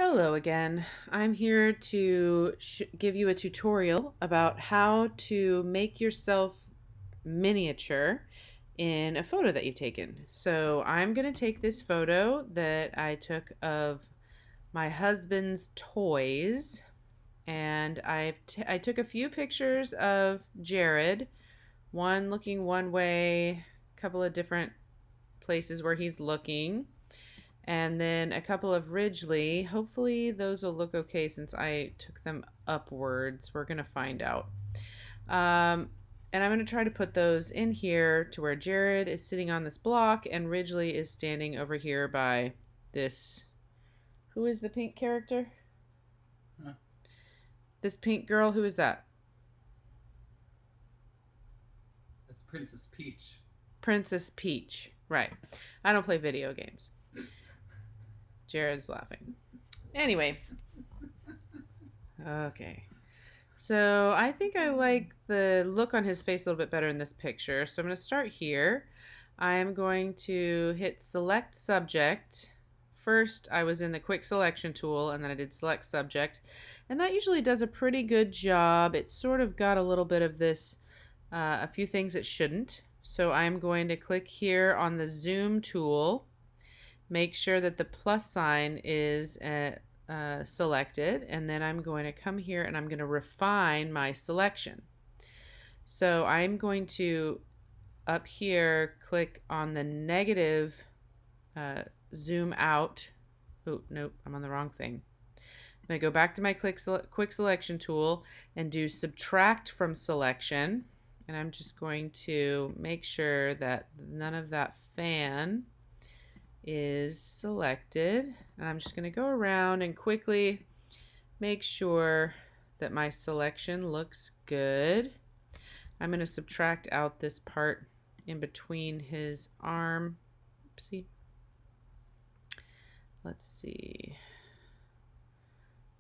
Hello again. I'm here to give you a tutorial about how to make yourself miniature in a photo that you've taken. So I'm going to take this photo that I took of my husband's toys, and I took a few pictures of Jared, one looking one way, a couple of different places where he's looking, and then a couple of Ridgely. Hopefully those will look okay since I took them upwards. We're going to find out. And I'm going to try to put those in here to where Jared is sitting on this block and Ridgely is standing over here by this. Who is the pink character? Huh. This pink girl, who is that? That's Princess Peach. Princess Peach. Right. I don't play video games. Jared's laughing. Anyway. Okay. So I think I like the look on his face a little bit better in this picture. So I'm going to start here. I'm going to hit select subject. First, I was in the quick selection tool and then I did select subject. And that usually does a pretty good job. It's sort of got a little bit of this, a few things it shouldn't. So I'm going to click here on the zoom tool. Make sure that the plus sign is selected, and then I'm going to come here and I'm going to refine my selection. So I'm going to up here click on the negative zoom out. Oh, nope, I'm on the wrong thing. I'm going to go back to my quick selection tool and do subtract from selection. And I'm just going to make sure that none of that fan is selected, and I'm just going to go around and quickly make sure that my selection looks good. I'm going to subtract out this part in between his arm. Oopsie. Let's see.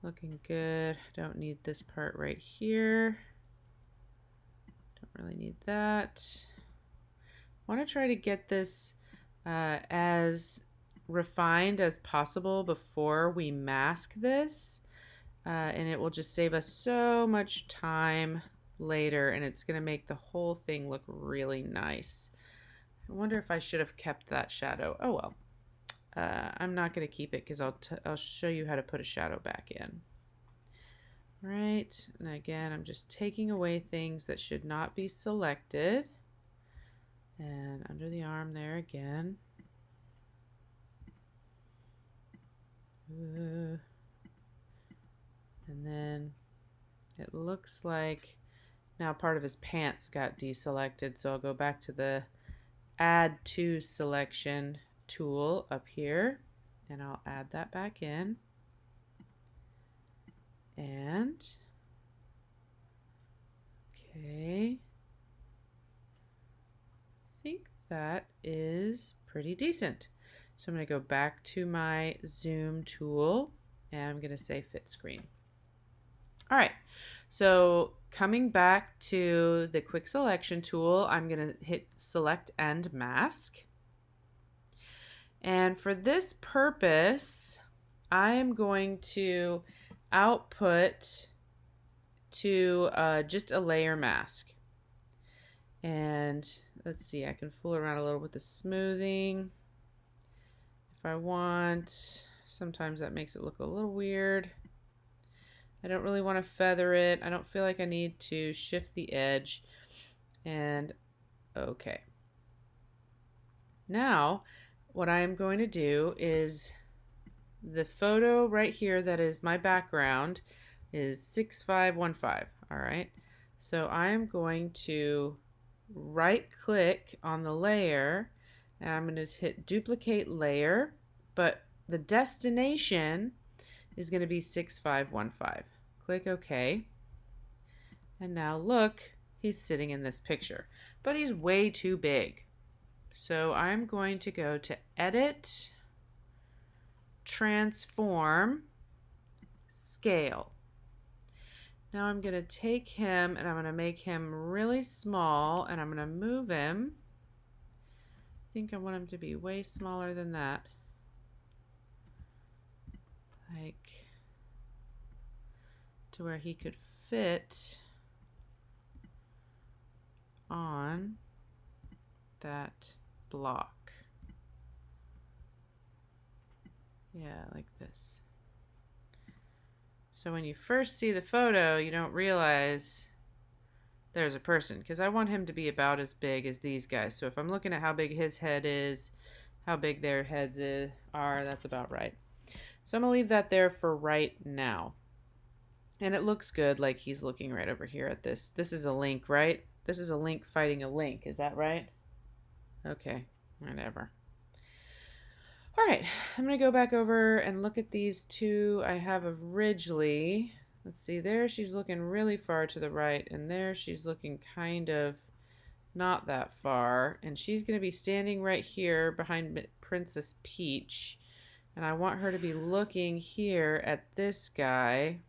Looking good. Don't need this part right here. Don't really need that. I want to try to get this as refined as possible before we mask this, and it will just save us so much time later, and it's going to make the whole thing look really nice. I wonder if I should have kept that shadow. Oh well. I'm not going to keep it because I'll show you how to put a shadow back in. Right, and again, I'm just taking away things that should not be selected. And under the arm there again. And then it looks like now part of his pants got deselected, so I'll go back to the add to selection tool up here and I'll add that back in. And okay, I think that is pretty decent. So I'm going to go back to my zoom tool and I'm going to say fit screen. All right, so coming back to the quick selection tool, I'm going to hit select and mask. And for this purpose, I am going to output to just a layer mask. And let's see, I can fool around a little with the smoothing if I want. Sometimes that makes it look a little weird. I don't really want to feather it. I don't feel like I need to shift the edge. And okay. Now, what I'm going to do is the photo right here that is my background is 6515. All right. So I'm going to right click on the layer and I'm going to hit duplicate layer, but the destination is going to be 6515. Click OK. And now look, he's sitting in this picture, but he's way too big. So I'm going to go to Edit, Transform, Scale. Now I'm going to take him and I'm going to make him really small and I'm going to move him. I think I want him to be way smaller than that. like to where he could fit on that block. Yeah, like this. So when you first see the photo, you don't realize there's a person, because I want him to be about as big as these guys. So if I'm looking at how big his head is, how big their heads are, that's about right. So I'm going to leave that there for right now. And it looks good, like he's looking right over here at this. This is a link, right? This is a link fighting a link. Is that right? Okay, whatever. All right, I'm going to go back over and look at these two I have of Ridgely. Let's see, there she's looking really far to the right, and there she's looking kind of not that far. And she's going to be standing right here behind Princess Peach. And I want her to be looking here at this guy.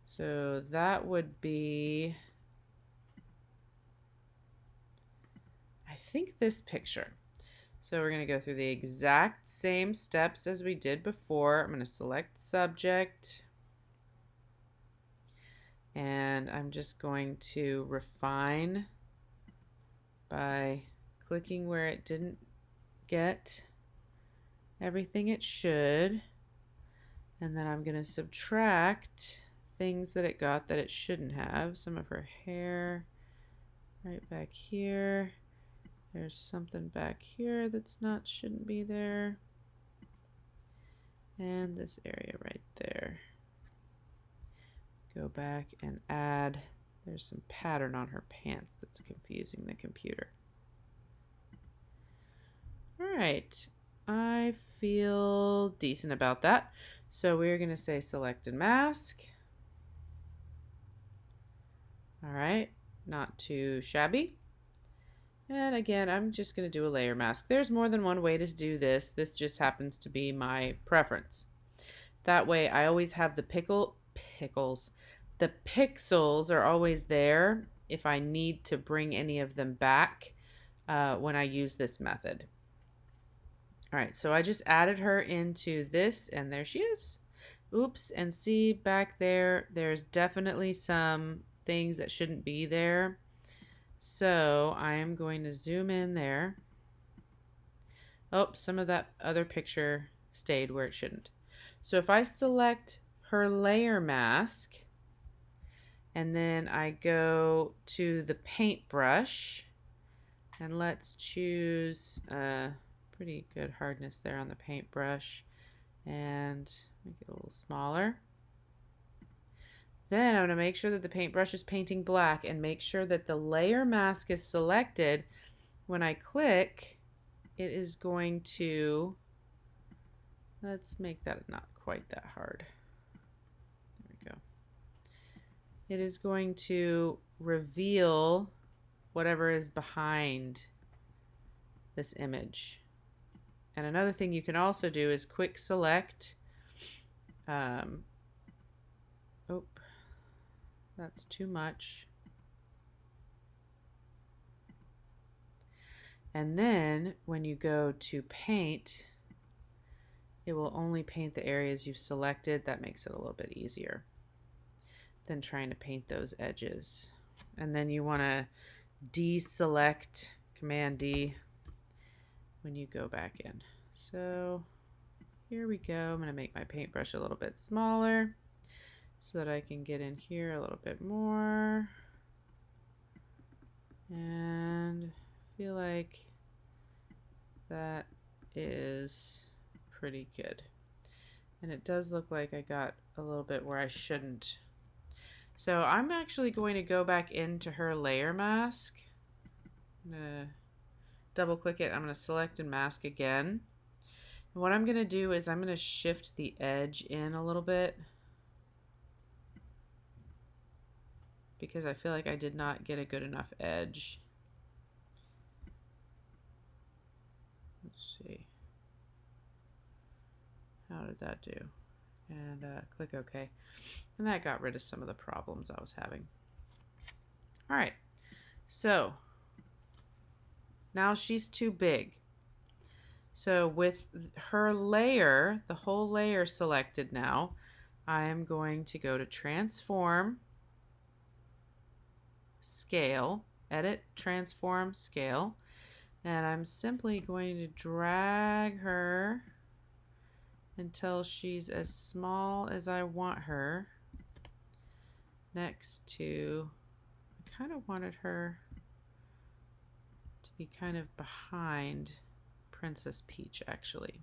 So that would be, I think, this picture. So we're going to go through the exact same steps as we did before. I'm going to select subject. And I'm just going to refine by clicking where it didn't get everything it should. And then I'm going to subtract things that it got that it shouldn't have. Some of her hair right back here. There's something back here that's not, shouldn't be there. And this area right there. Go back and add, there's some pattern on her pants that's confusing the computer. All right, I feel decent about that. So we're gonna say select and mask. All right, not too shabby. And again, I'm just going to do a layer mask. There's more than one way to do this. This just happens to be my preference. That way I always have the pickles. The pixels are always there if I need to bring any of them back when I use this method. All right, so I just added her into this, and there she is. Oops, and see back there, there's definitely some things that shouldn't be there. So I am going to zoom in there. Oh, some of that other picture stayed where it shouldn't. So if I select her layer mask, and then I go to the paintbrush, and let's choose a pretty good hardness there on the paintbrush, and make it a little smaller. Then I'm going to make sure that the paintbrush is painting black and make sure that the layer mask is selected. When I click, it is going to, let's make that not quite that hard. There we go. It is going to reveal whatever is behind this image. And another thing you can also do is quick select. That's too much. And then when you go to paint, it will only paint the areas you've selected. That makes it a little bit easier than trying to paint those edges. And then you want to deselect, Command D, when you go back in. So here we go. I'm going to make my paintbrush a little bit smaller so that I can get in here a little bit more. And I feel like that is pretty good. And it does look like I got a little bit where I shouldn't. So I'm actually going to go back into her layer mask. I'm going to double click it. I'm going to select and mask again. And what I'm going to do is I'm going to shift the edge in a little bit, because I feel like I did not get a good enough edge. Let's see. How did that do? And click OK. And that got rid of some of the problems I was having. All right. So now she's too big. So with her layer, the whole layer selected now, I am going to go to Transform, Scale, Edit, Transform, Scale, and I'm simply going to drag her until she's as small as I want her next to, I kind of wanted her to be kind of behind Princess Peach actually.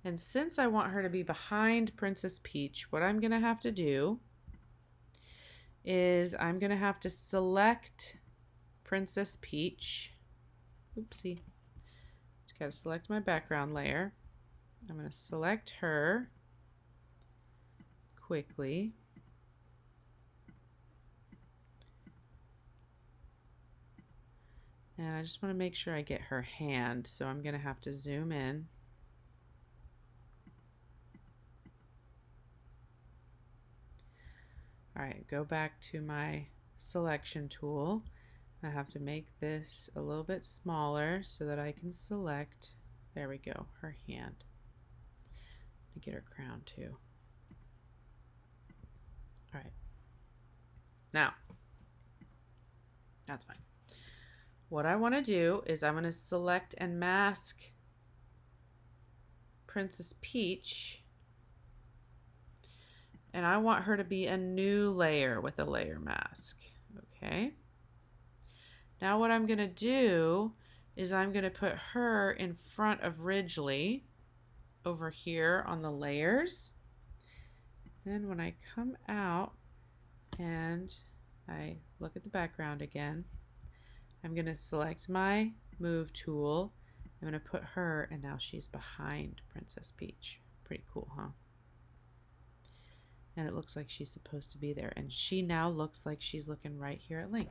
And since I want her to be behind Princess Peach, what I'm going to have to do is I'm going to have to select Princess Peach. Oopsie. Just got to select my background layer. I'm going to select her quickly. And I just want to make sure I get her hand, so I'm going to have to zoom in. All right, go back to my selection tool. I have to make this a little bit smaller so that I can select, there we go, her hand. To get her crown too. All right. Now, that's fine. What I want to do is I'm going to select and mask Princess Peach, and I want her to be a new layer with a layer mask. Okay. Now what I'm going to do is I'm going to put her in front of Ridgely over here on the layers. Then when I come out and I look at the background again, I'm going to select my move tool. I'm going to put her, and now she's behind Princess Peach. Pretty cool, huh? And it looks like she's supposed to be there. And she now looks like she's looking right here at Link.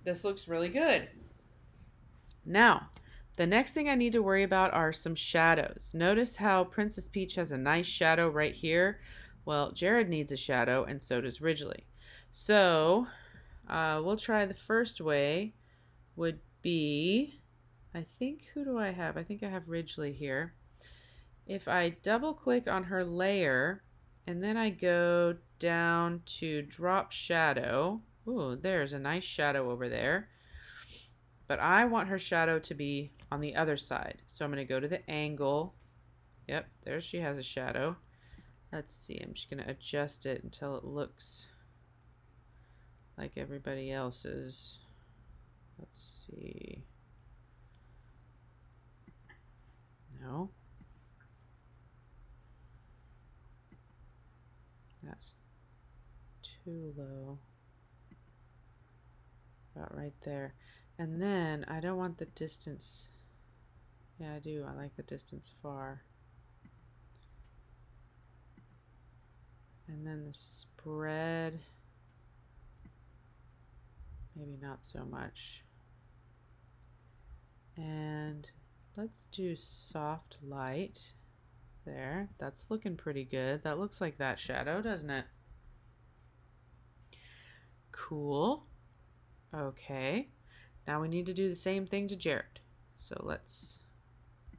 This looks really good. Now, the next thing I need to worry about are some shadows. Notice how Princess Peach has a nice shadow right here. Well, Jared needs a shadow, and so does Ridgely. So, we'll try the first way. Would be, I think, who do I have? I think I have Ridgely here. If I double click on her layer and then I go down to drop shadow, ooh, there's a nice shadow over there. But I want her shadow to be on the other side. So I'm going to go to the angle. Yep, there she has a shadow. Let's see, I'm just going to adjust it until it looks like everybody else's. Let's see. No. That's too low. About right there. And then I don't want the distance. Yeah, I do. I like the distance far. And then the spread. Maybe not so much. And let's do soft light. There. That's looking pretty good. That looks like that shadow, doesn't it? Cool. Okay. Now we need to do the same thing to Jared. So let's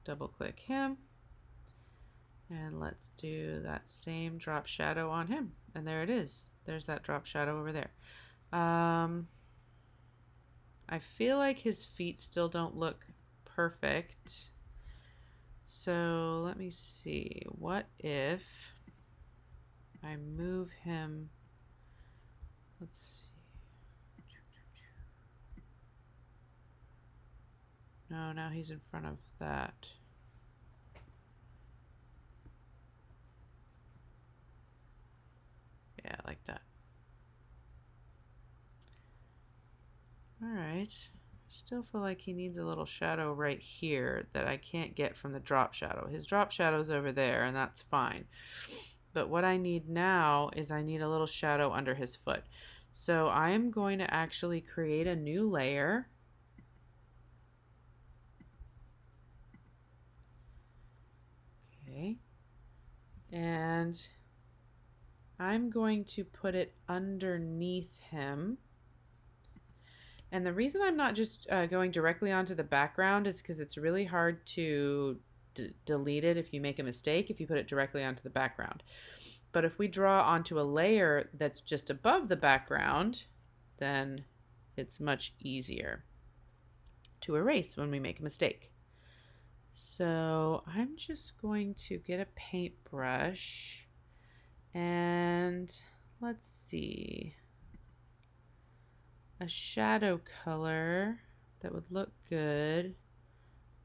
double click him. And let's do that same drop shadow on him. And there it is. There's that drop shadow over there. I feel like his feet still don't look perfect. So let me see. What if I move him? Let's see. No, now he's in front of that. Yeah, like that. Alright. Still feel like he needs a little shadow right here that I can't get from the drop shadow. His drop shadow's over there, and that's fine. But what I need now is I need a little shadow under his foot. So I'm going to actually create a new layer. Okay. And I'm going to put it underneath him. And the reason I'm not just going directly onto the background is because it's really hard to delete it if you make a mistake, if you put it directly onto the background. But if we draw onto a layer that's just above the background, then it's much easier to erase when we make a mistake. So I'm just going to get a paintbrush and let's see, a shadow color that would look good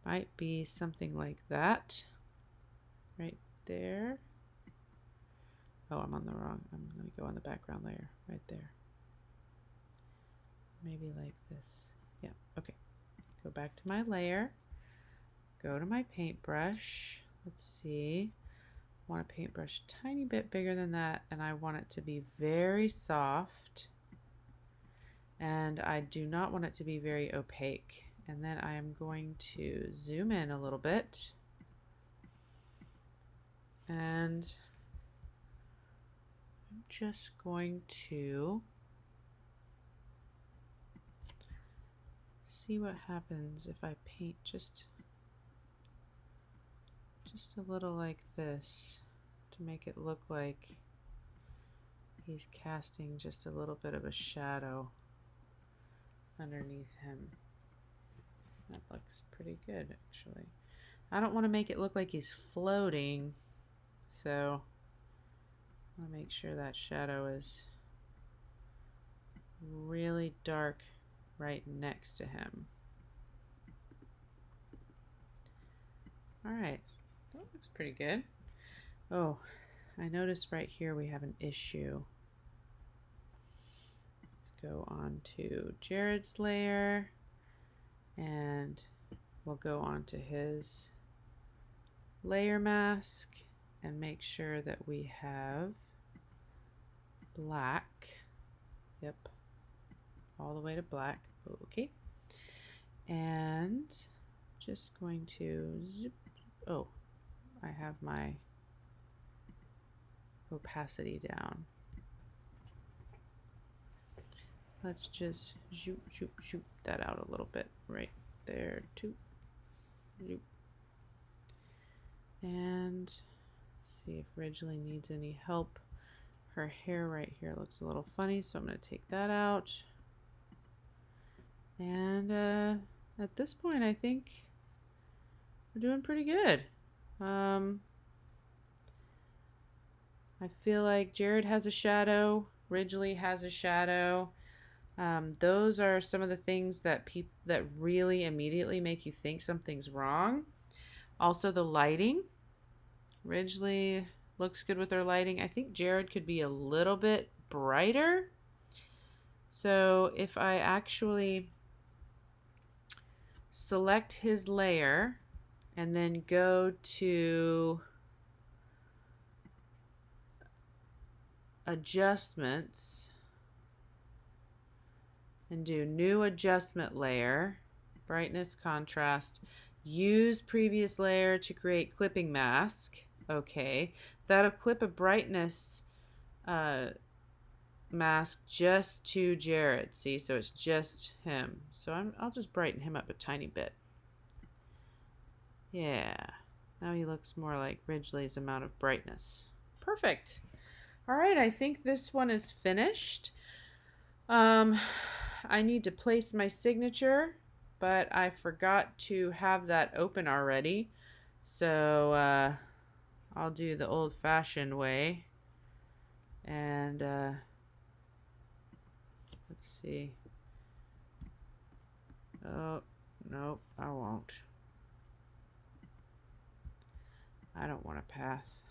might be something like that right there. Oh, I'm going to go on the background layer right there. Maybe like this. Yeah, okay. Go back to my layer. Go to my paintbrush. Let's see. I want a paintbrush a tiny bit bigger than that, and I want it to be very soft. And I do not want it to be very opaque. And then I am going to zoom in a little bit. And I'm just going to see what happens if I paint just a little like this to make it look like he's casting just a little bit of a shadow underneath him. That looks pretty good, actually. I don't want to make it look like he's floating, so I want to make sure that shadow is really dark right next to him. All right, that looks pretty good. Oh, I noticed right here we have an issue. Let's go on to Jared's layer and we'll go on to his layer mask and make sure that we have black. Yep, all the way to black. Okay. And just going to zip. Oh, I have my opacity down. Let's just shoot that out a little bit right there too. Zoop. And let's see if Ridgely needs any help. Her hair right here looks a little funny, so I'm going to take that out. And at this point, I think we're doing pretty good. I feel like Jared has a shadow, Ridgely has a shadow. Those are some of the things that really immediately make you think something's wrong. Also the lighting. Ridgely looks good with her lighting. I think Jared could be a little bit brighter. So if I actually select his layer and then go to adjustments and do new adjustment layer, brightness, contrast, use previous layer to create clipping mask. Okay, that'll clip a brightness mask just to Jared. See, so it's just him. So I'll just brighten him up a tiny bit. Yeah, now he looks more like Ridgely's amount of brightness. Perfect. All right, I think this one is finished. I need to place my signature, but I forgot to have that open already. So I'll do the old-fashioned way. And let's see. Oh, no, I won't. I don't want a path.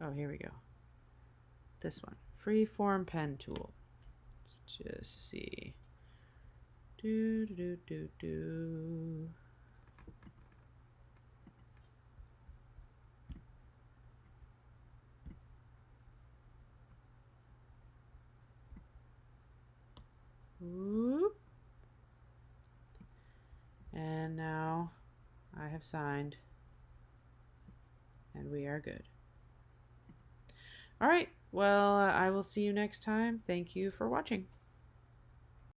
Oh, here we go. This one, freeform pen tool. Let's just see. Do do do do. Whoop. have signed. And we are good. All right. Well, I will see you next time. Thank you for watching.